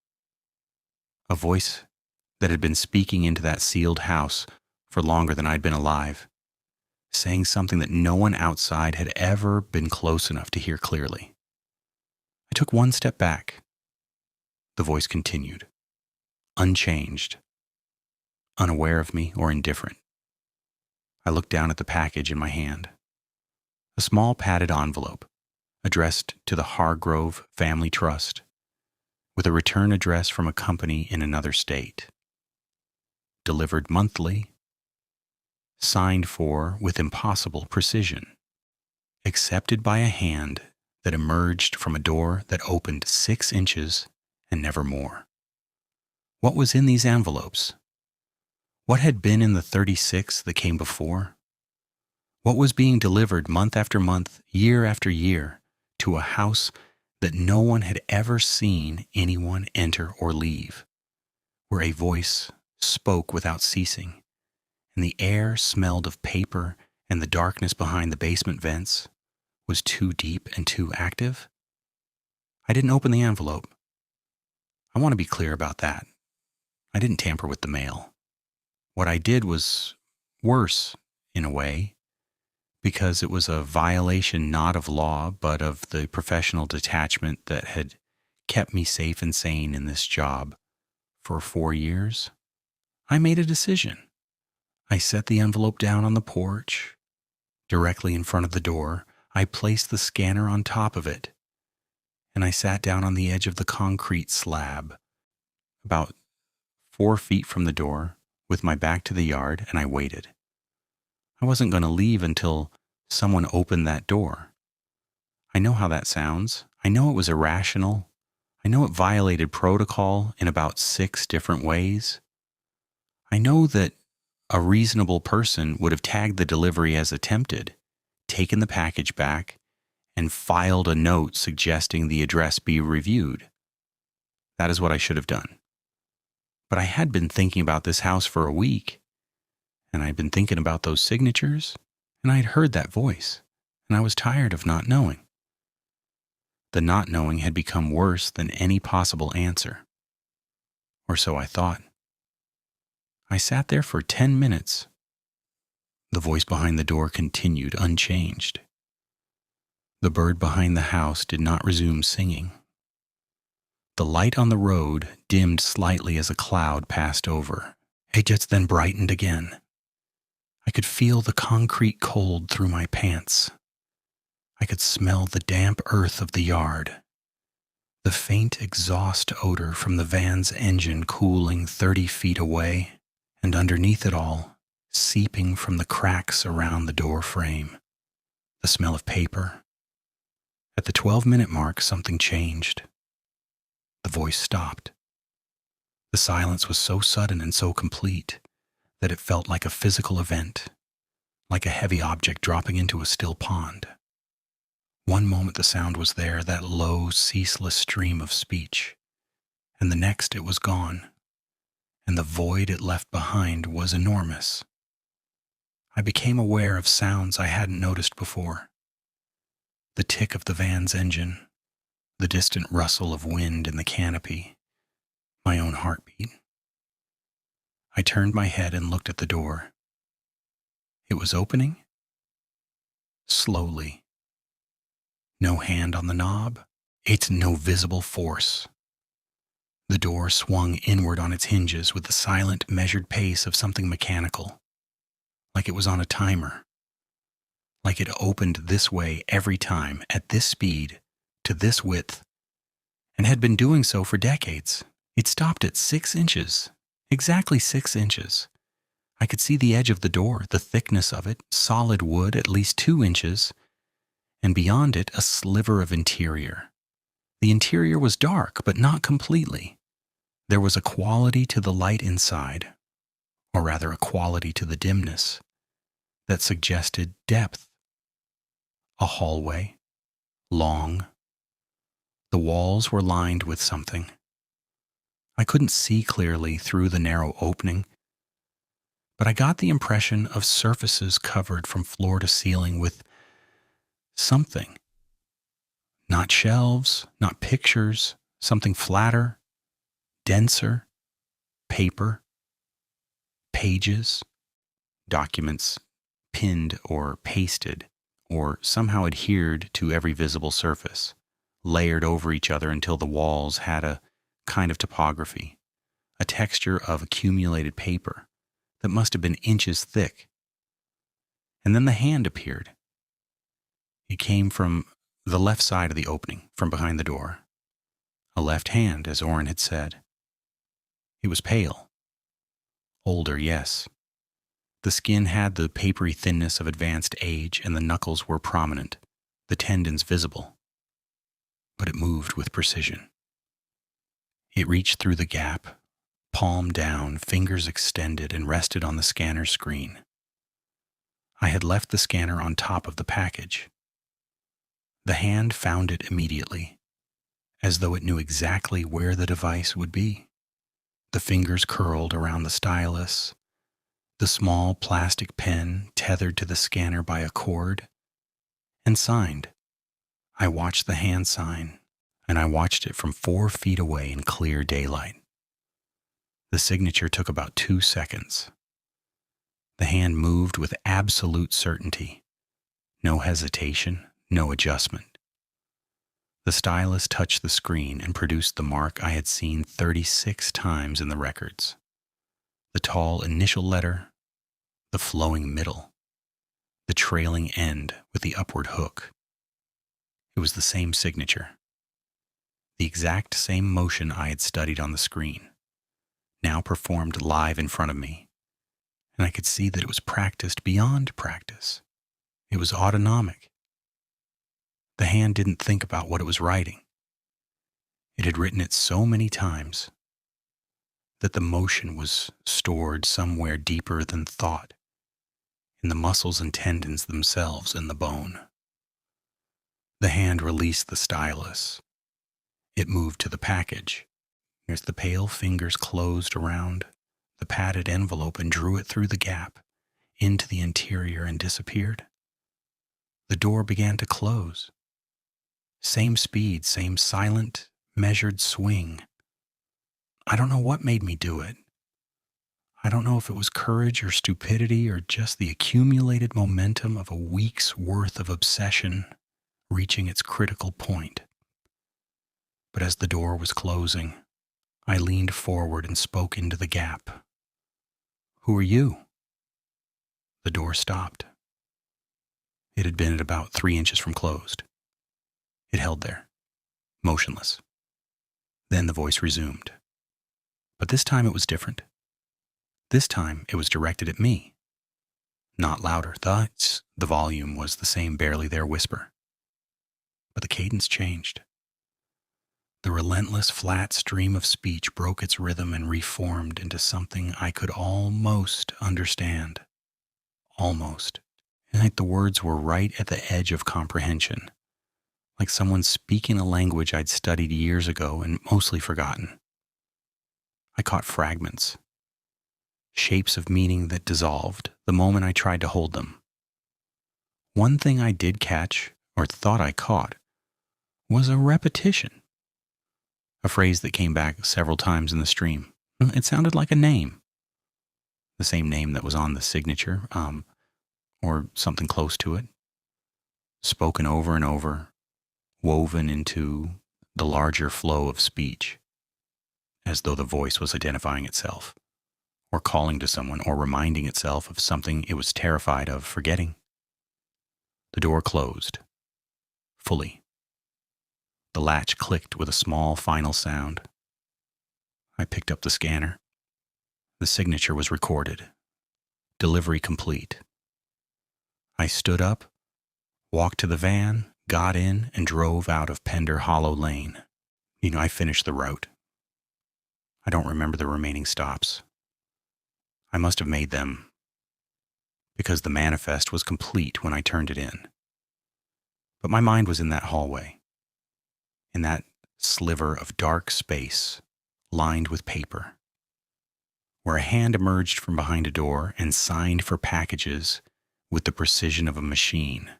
A voice that had been speaking into that sealed house for longer than I'd been alive, saying something that no one outside had ever been close enough to hear clearly. I took one step back. The voice continued, unchanged, unaware of me or indifferent. I looked down at the package in my hand. A small padded envelope, addressed to the Hargrove Family Trust, with a return address from a company in another state. Delivered monthly, signed for with impossible precision, accepted by a hand that emerged from a door that opened 6 inches and never more. What was in these envelopes? What had been in the 36 that came before? What was being delivered month after month, year after year, to a house that no one had ever seen anyone enter or leave, where a voice spoke without ceasing, and the air smelled of paper, and the darkness behind the basement vents was too deep and too active? I didn't open the envelope. I want to be clear about that. I didn't tamper with the mail. What I did was worse, in a way, because it was a violation not of law, but of the professional detachment that had kept me safe and sane in this job for 4 years. I made a decision. I set the envelope down on the porch, directly in front of the door. I placed the scanner on top of it, and I sat down on the edge of the concrete slab, about 4 feet from the door, with my back to the yard, and I waited. I wasn't going to leave until someone opened that door. I know how that sounds. I know it was irrational. I know it violated protocol in about 6 different ways. I know that a reasonable person would have tagged the delivery as attempted, taken the package back, and filed a note suggesting the address be reviewed. That is what I should have done. But I had been thinking about this house for a week, and I'd been thinking about those signatures, and I'd heard that voice, and I was tired of not knowing. The not knowing had become worse than any possible answer. Or so I thought. I sat there for 10 minutes. The voice behind the door continued unchanged. The bird behind the house did not resume singing. The light on the road dimmed slightly as a cloud passed over. It just then brightened again. I could feel the concrete cold through my pants. I could smell the damp earth of the yard, the faint exhaust odor from the van's engine cooling 30 feet away, and underneath it all, seeping from the cracks around the door frame, the smell of paper. At the 12-minute mark, something changed. The voice stopped. The silence was so sudden and so complete that it felt like a physical event, like a heavy object dropping into a still pond. One moment the sound was there, that low, ceaseless stream of speech, and the next it was gone, and the void it left behind was enormous. I became aware of sounds I hadn't noticed before. The tick of the van's engine, the distant rustle of wind in the canopy, my own heartbeat. I turned my head and looked at the door. It was opening. Slowly. No hand on the knob. It's no visible force. The door swung inward on its hinges with the silent, measured pace of something mechanical, like it was on a timer, like it opened this way every time, at this speed, to this width, and had been doing so for decades. It stopped at 6 inches, exactly 6 inches. I could see the edge of the door, the thickness of it, solid wood at least 2 inches, and beyond it a sliver of interior. The interior was dark, but not completely. There was a quality to the light inside, or rather a quality to the dimness, that suggested depth. A hallway, long. The walls were lined with something. I couldn't see clearly through the narrow opening, but I got the impression of surfaces covered from floor to ceiling with something. Not shelves, not pictures, something flatter, denser, paper, pages, documents pinned or pasted or somehow adhered to every visible surface, layered over each other until the walls had a kind of topography, a texture of accumulated paper that must have been inches thick. And then the hand appeared. It came from the left side of the opening, from behind the door. A left hand, as Orrin had said. It was pale. Older, yes. The skin had the papery thinness of advanced age, and the knuckles were prominent, the tendons visible. But it moved with precision. It reached through the gap, palm down, fingers extended, and rested on the scanner screen. I had left the scanner on top of the package. The hand found it immediately, as though it knew exactly where the device would be. The fingers curled around the stylus, the small plastic pen tethered to the scanner by a cord, and signed. I watched the hand sign, and I watched it from 4 feet away in clear daylight. The signature took about 2 seconds. The hand moved with absolute certainty. No hesitation, no adjustment. The stylus touched the screen and produced the mark I had seen 36 times in the records. The tall initial letter, the flowing middle, the trailing end with the upward hook. It was the same signature. The exact same motion I had studied on the screen, now performed live in front of me, and I could see that it was practiced beyond practice. It was autonomic. The hand didn't think about what it was writing. It had written it so many times that the motion was stored somewhere deeper than thought, in the muscles and tendons themselves in the bone. The hand released the stylus. It moved to the package. As the pale fingers closed around the padded envelope and drew it through the gap into the interior and disappeared, the door began to close. Same speed, same silent, measured swing. I don't know what made me do it. I don't know if it was courage or stupidity or just the accumulated momentum of a week's worth of obsession reaching its critical point. But as the door was closing, I leaned forward and spoke into the gap. "Who are you?" The door stopped. It had been at about 3 inches from closed. It held there, motionless. Then the voice resumed. But this time it was different. This time it was directed at me. Not louder, thus the volume was the same barely there whisper. But the cadence changed. The relentless flat stream of speech broke its rhythm and reformed into something I could almost understand. Almost. And like the words were right at the edge of comprehension. Like someone speaking a language I'd studied years ago and mostly forgotten. I caught fragments. Shapes of meaning that dissolved the moment I tried to hold them. One thing I did catch, or thought I caught, was a repetition. A phrase that came back several times in the stream. It sounded like a name. The same name that was on the signature, or something close to it. Spoken over and over, woven into the larger flow of speech, as though the voice was identifying itself, or calling to someone, or reminding itself of something it was terrified of forgetting. The door closed, fully. The latch clicked with a small final sound. I picked up the scanner. The signature was recorded. Delivery complete. I stood up, walked to the van, got in, and drove out of Pender Hollow Lane. I finished the route. I don't remember the remaining stops. I must have made them because the manifest was complete when I turned it in. But my mind was in that hallway, in that sliver of dark space lined with paper, where a hand emerged from behind a door and signed for packages with the precision of a machine,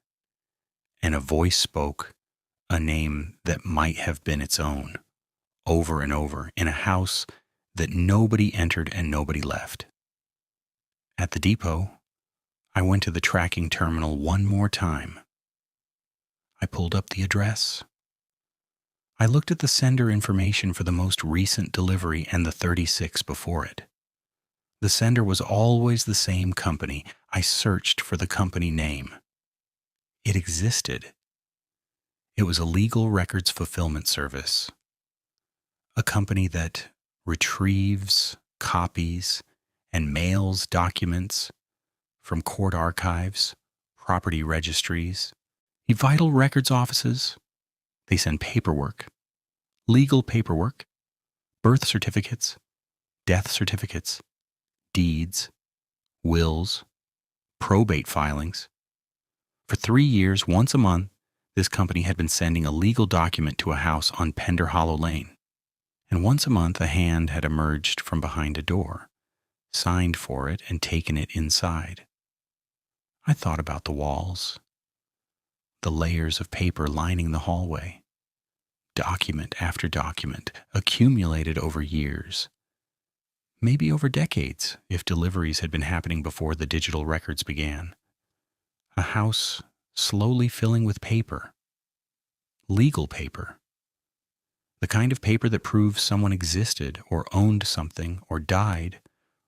and a voice spoke a name that might have been its own, over and over, in a house that nobody entered and nobody left. At the depot, I went to the tracking terminal one more time. I pulled up the address. I looked at the sender information for the most recent delivery and the 36 before it. The sender was always the same company. I searched for the company name. It existed. It was a legal records fulfillment service. A company that retrieves, copies, and mails documents from court archives, property registries, vital records offices. They send paperwork, legal paperwork, birth certificates, death certificates, deeds, wills, probate filings. For 3 years, once a month, this company had been sending a legal document to a house on Pender Hollow Lane. And once a month, a hand had emerged from behind a door, signed for it, and taken it inside. I thought about the walls, the layers of paper lining the hallway, document after document, accumulated over years, maybe over decades if deliveries had been happening before the digital records began. A house slowly filling with paper, legal paper, the kind of paper that proves someone existed or owned something or died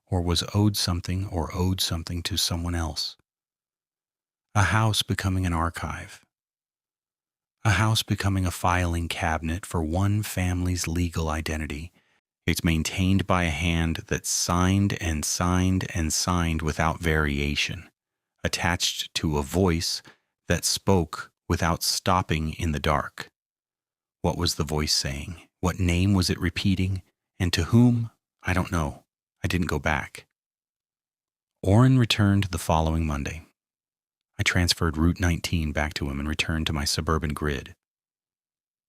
or was owed something to someone else. A house becoming an archive. A house becoming a filing cabinet for one family's legal identity. It's maintained by a hand that signed and signed and signed without variation, attached to a voice that spoke without stopping in the dark. What was the voice saying? What name was it repeating? And to whom? I don't know. I didn't go back. Orrin returned the following Monday. I transferred Route 19 back to him and returned to my suburban grid.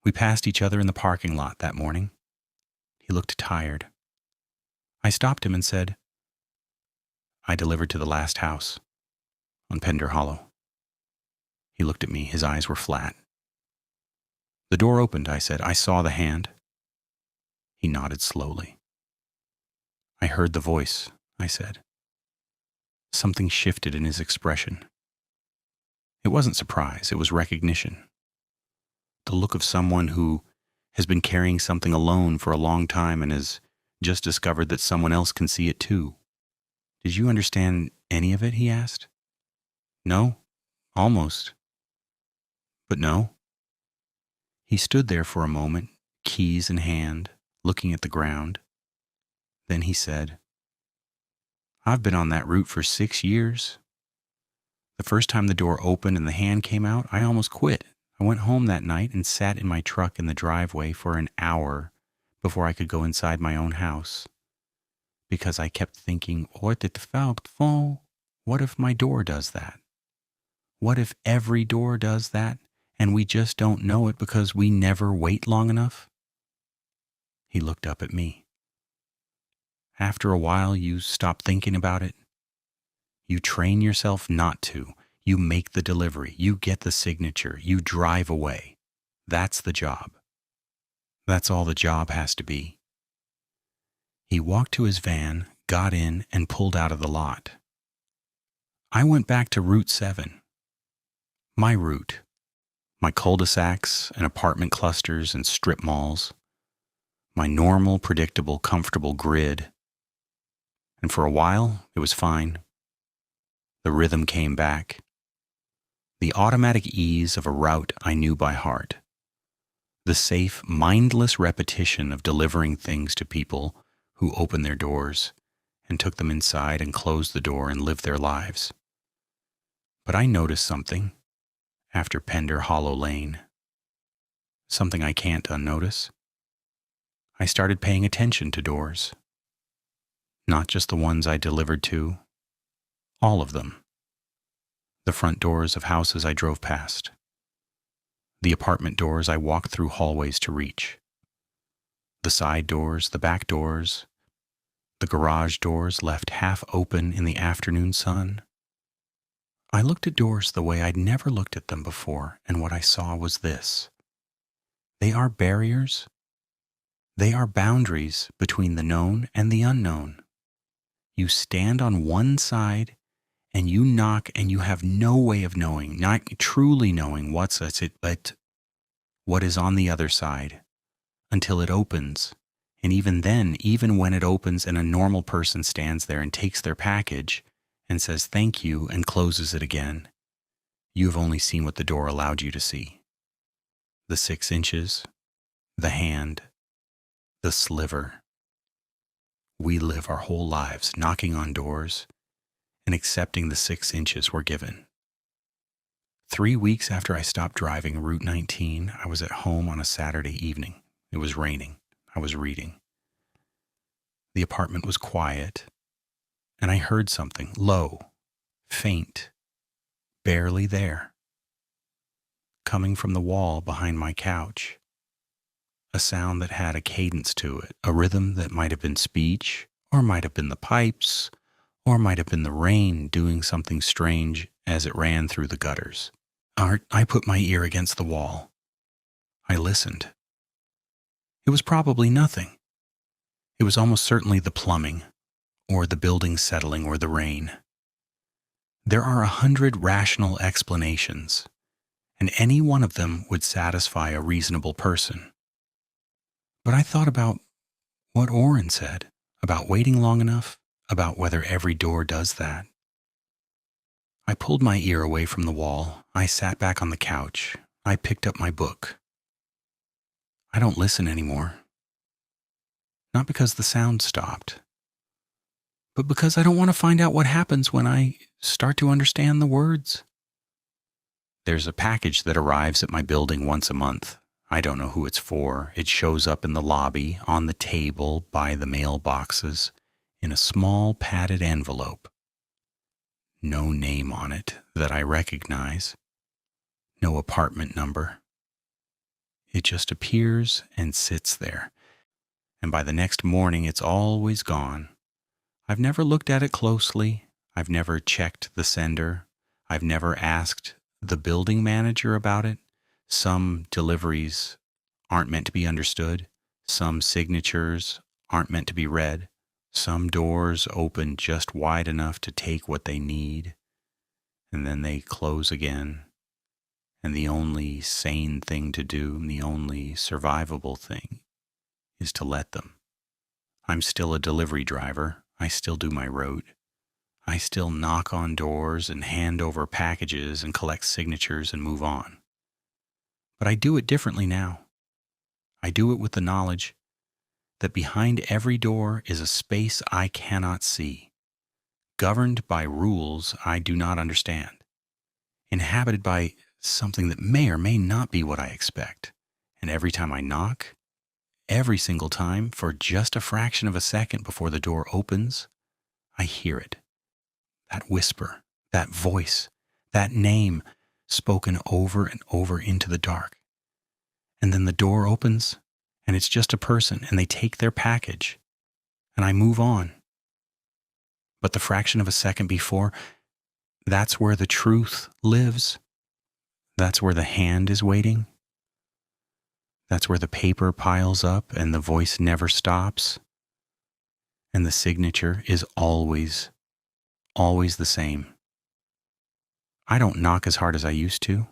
We passed each other in the parking lot that morning. He looked tired. I stopped him and said, "I delivered to the last house on Pender Hollow." He looked at me. His eyes were flat. "The door opened," I said. "I saw the hand." He nodded slowly. "I heard the voice," I said. Something shifted in his expression. It wasn't surprise, it was recognition. The look of someone who has been carrying something alone for a long time and has just discovered that someone else can see it too. Did you understand any of it? He asked. No, almost. But no. He stood there for a moment, keys in hand, looking at the ground. Then he said, I've been on that route for 6 years. The first time the door opened and the hand came out, I almost quit. I went home that night and sat in my truck in the driveway for an hour before I could go inside my own house. Because I kept thinking, what if my door does that? What if every door does that and we just don't know it because we never wait long enough? He looked up at me. After a while, you stop thinking about it. You train yourself not to. You make the delivery. You get the signature. You drive away. That's the job. That's all the job has to be. He walked to his van, got in, and pulled out of the lot. I went back to Route 7. My route. My cul-de-sacs and apartment clusters and strip malls. My normal, predictable, comfortable grid. And for a while, it was fine. The rhythm came back. The automatic ease of a route I knew by heart. The safe, mindless repetition of delivering things to people who opened their doors and took them inside and closed the door and lived their lives. But I noticed something after Pender Hollow Lane. Something I can't unnotice. I started paying attention to doors. Not just the ones I delivered to, all of them. The front doors of houses I drove past. The apartment doors I walked through hallways to reach. The side doors, the back doors, the garage doors left half open in the afternoon sun. I looked at doors the way I'd never looked at them before, and what I saw was this. They are barriers. They are boundaries between the known and the unknown. You stand on one side and you knock and you have no way of knowing, not truly knowing what's it, but what is on the other side until it opens. And even then, even when it opens and a normal person stands there and takes their package and says thank you and closes it again, you have only seen what the door allowed you to see. The 6 inches, the hand, the sliver. We live our whole lives knocking on doors and accepting the 6 inches we're given. 3 weeks after I stopped driving Route 19, I was at home on a Saturday evening. It was raining. I was reading. The apartment was quiet, and I heard something low, faint, barely there, coming from the wall behind my couch. A sound that had a cadence to it, a rhythm that might have been speech, or might have been the pipes, or might have been the rain doing something strange as it ran through the gutters. I put my ear against the wall. I listened. It was probably nothing. It was almost certainly the plumbing, or the building settling, or the rain. There are 100 rational explanations, and any one of them would satisfy a reasonable person. But I thought about what Orrin said, about waiting long enough, about whether every door does that. I pulled my ear away from the wall. I sat back on the couch. I picked up my book. I don't listen anymore. Not because the sound stopped, but because I don't want to find out what happens when I start to understand the words. There's a package that arrives at my building once a month. I don't know who it's for. It shows up in the lobby, on the table, by the mailboxes, in a small padded envelope. No name on it that I recognize. No apartment number. It just appears and sits there. And by the next morning, it's always gone. I've never looked at it closely. I've never checked the sender. I've never asked the building manager about it. Some deliveries aren't meant to be understood. Some signatures aren't meant to be read. Some doors open just wide enough to take what they need, and then they close again. And the only sane thing to do, and the only survivable thing, is to let them. I'm still a delivery driver. I still do my route. I still knock on doors and hand over packages and collect signatures and move on. But I do it differently now. I do it with the knowledge that behind every door is a space I cannot see, governed by rules I do not understand, inhabited by something that may or may not be what I expect. And every time I knock, every single time, for just a fraction of a second before the door opens, I hear it. That whisper, that voice, that name spoken over and over into the dark. And then the door opens, and it's just a person, and they take their package, and I move on. But the fraction of a second before, that's where the truth lives. That's where the hand is waiting. That's where the paper piles up and the voice never stops. And the signature is always the same. I don't knock as hard as I used to.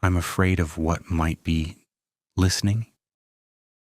I'm afraid of what might be listening.